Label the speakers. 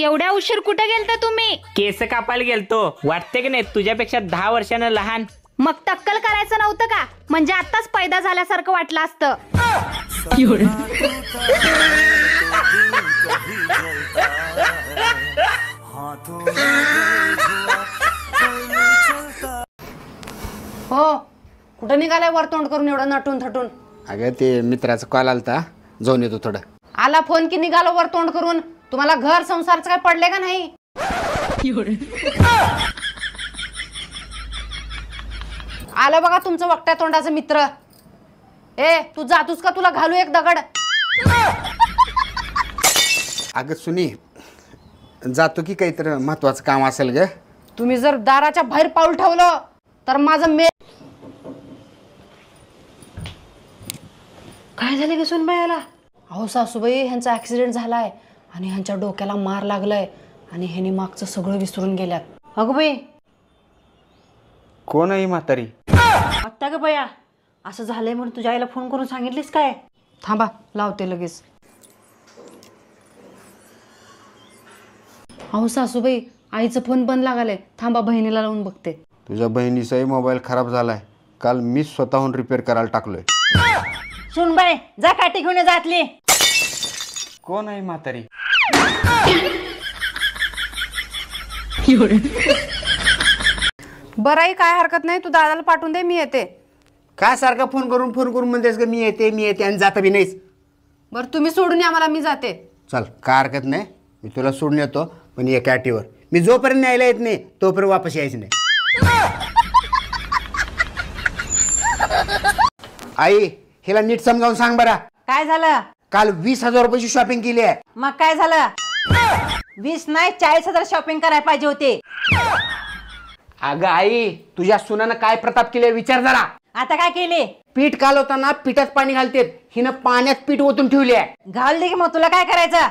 Speaker 1: एवढ्या उशीर कुठे गेलता तुम्ही?
Speaker 2: केस कापायला गेलतो. वाटते की नाही तुझ्यापेक्षा 10 वर्षानं लहान?
Speaker 1: मग टक्कल करायचं नव्हतं का? म्हणजे आताच पैदा झाल्यासारखं वाटलं असतं.
Speaker 3: हो, कुठं निघालाय वर तोंड करून एवढं नटून थटून?
Speaker 4: अगं ते मित्राचा कॉल आलता, जाऊन येतो थोडं.
Speaker 3: आला फोन की निघालो वर तोंड करून? तुम्हाला घर संसारचं काय पडले का नाही? आलं बघा तुमचं वकट्या तोंडाचं मित्र. ए तू जातोस का? तुला घालू एक दगड.
Speaker 4: अगं सुनी, जातो की काहीतरी महत्वाचं काम असेल ग.
Speaker 3: तुम्ही जर दाराच्या बाहेर पाऊल ठेवलं तर माझं काय झाले ग सुनबाईला? अहो सासूबाई, ह्यांचा ऍक्सिडेंट झालाय आणि ह्यांच्या डोक्याला मार लागलाय आणि ह्यांनी मागचं सगळं विसरून गेल्यात. अगं बाई,
Speaker 4: कोण आहे म्हातारी?
Speaker 5: आत्ता ग बया, असं झालंय म्हणून तुझ्या आईला फोन करून सांगितलीस काय?
Speaker 3: थांबा, लावते लगेच. अहो सासूबाई, आईचं फोन बंद लागालय. थांबा, बहिणीला लावून बघते.
Speaker 4: तुझ्या बहिणीचाही मोबाईल खराब झालाय. काल मीच स्वतःहून रिपेअर करायला टाकलोय.
Speaker 5: सुन बाय, जा काठी घेऊन ये जातली.
Speaker 4: कोण आहे म्हातारी?
Speaker 3: बरं आई, काय हरकत नाही. तू दादाला पाठवून दे, मी येते.
Speaker 4: काय सारखा फोन करून म्हणतेस ग, मी येते आणि जाता बी नाहीस.
Speaker 3: बरं तुम्ही सोडून या मला, मी जाते.
Speaker 4: चल, काय हरकत नाही, मी तुला सोडून येतो. पण एका अटीवर, मी जोपर्यंत न्यायला येत नाही तोपर्यंत वापस यायचं नाही. आई, हिला नीट समजावून सांग बरा.
Speaker 5: काय झालं?
Speaker 4: काल 20,000 रुपयाची शॉपिंग केली आहे.
Speaker 5: मग काय झालं? 20 नाही 40,000 शॉपिंग करायला पाहिजे होते.
Speaker 4: अगं आई, तुझ्या सुनानं काय प्रताप केले विचार जरा.
Speaker 5: आता काय केले?
Speaker 4: पीठ कालवताना पिठात पाणी घालतेत, हिनं पाण्यात पीठ ओतून ठेवले आहे.
Speaker 5: घाल दे की, मग तुला काय करायचं?